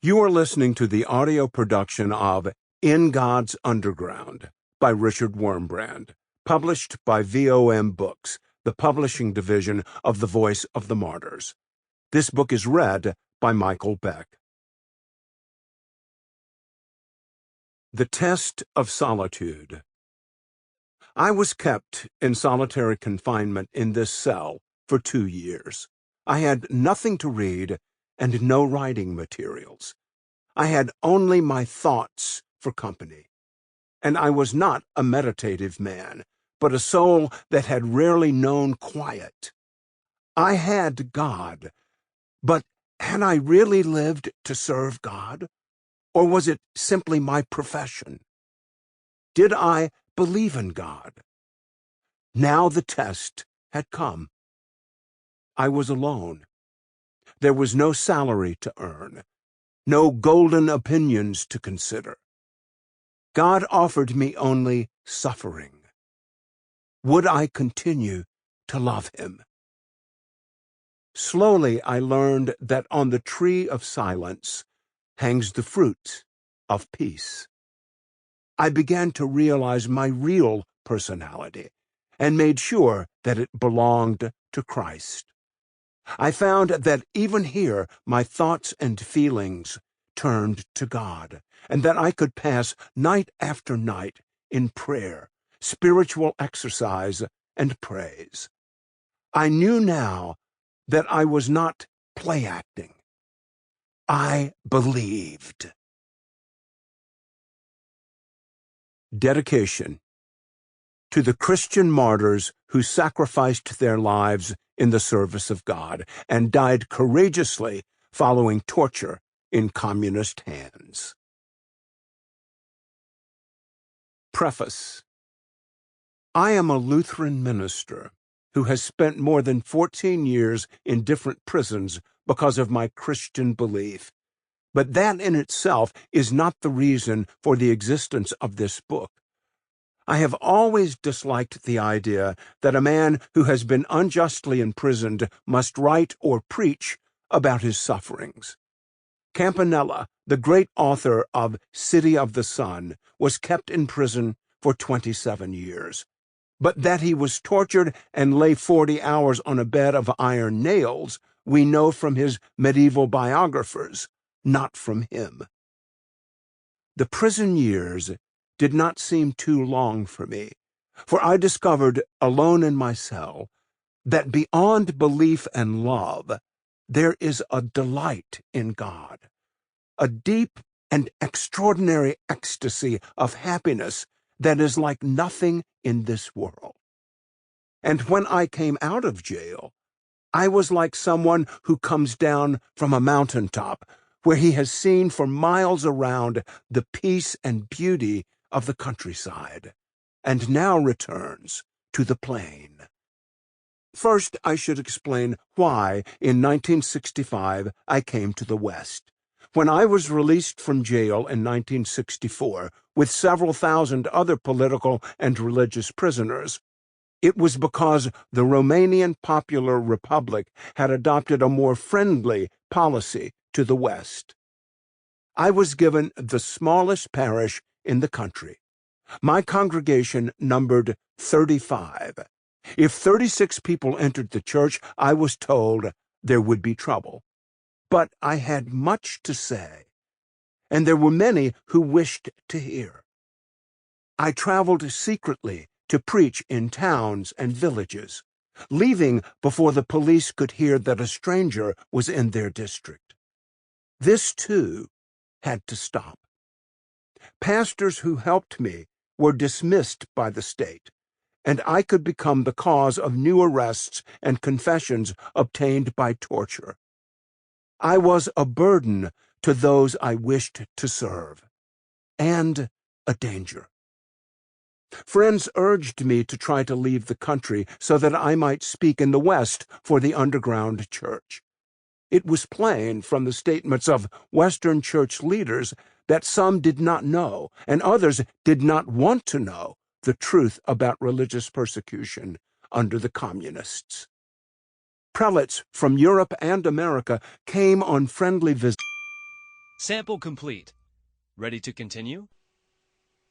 You are listening to the audio production of In God's Underground by Richard Wurmbrand, published by VOM Books, the publishing division of The Voice of the Martyrs. This book is read by Michael Beck. The Test of Solitude. I was kept in solitary confinement in this cell for 2 years. I had nothing to read and no writing materials. I had only my thoughts for company. And I was not a meditative man, but a soul that had rarely known quiet. I had God, but had I really lived to serve God? Or was it simply my profession? Did I believe in God? Now the test had come. I was alone. There was no salary to earn, no golden opinions to consider. God offered me only suffering. Would I continue to love him? Slowly I learned that on the tree of silence hangs the fruit of peace. I began to realize my real personality and made sure that it belonged to Christ. I found that even here my thoughts and feelings turned to God, and that I could pass night after night in prayer, spiritual exercise, and praise. I knew now that I was not play acting. I believed. Dedication to the Christian martyrs who sacrificed their lives in the service of God and died courageously following torture in communist hands. Preface. I am a Lutheran minister who has spent more than 14 years in different prisons because of my Christian belief. But that in itself is not the reason for the existence of this book. I have always disliked the idea that a man who has been unjustly imprisoned must write or preach about his sufferings. Campanella, the great author of City of the Sun, was kept in prison for 27 years. But that he was tortured and lay 40 hours on a bed of iron nails, we know from his medieval biographers, not from him. The prison years did not seem too long for me, for I discovered, alone in my cell, that beyond belief and love, there is a delight in God, a deep and extraordinary ecstasy of happiness that is like nothing in this world. And when I came out of jail, I was like someone who comes down from a mountaintop where he has seen for miles around the peace and beauty of the countryside, and now returns to the plain. First, I should explain why, in 1965, I came to the West. When I was released from jail in 1964, with several thousand other political and religious prisoners, it was because the Romanian Popular Republic had adopted a more friendly policy to the West. I was given the smallest parish in the country. My congregation numbered 35. If 36 people entered the church, I was told there would be trouble. But I had much to say, and there were many who wished to hear. I traveled secretly to preach in towns and villages, leaving before the police could hear that a stranger was in their district. This, too, had to stop. Pastors who helped me were dismissed by the state, and I could become the cause of new arrests and confessions obtained by torture. I was a burden to those I wished to serve, and a danger. Friends urged me to try to leave the country so that I might speak in the West for the underground church. It was plain from the statements of Western church leaders that some did not know, and others did not want to know, the truth about religious persecution under the communists. Prelates from Europe and America came on friendly visits. Sample complete. Ready to continue?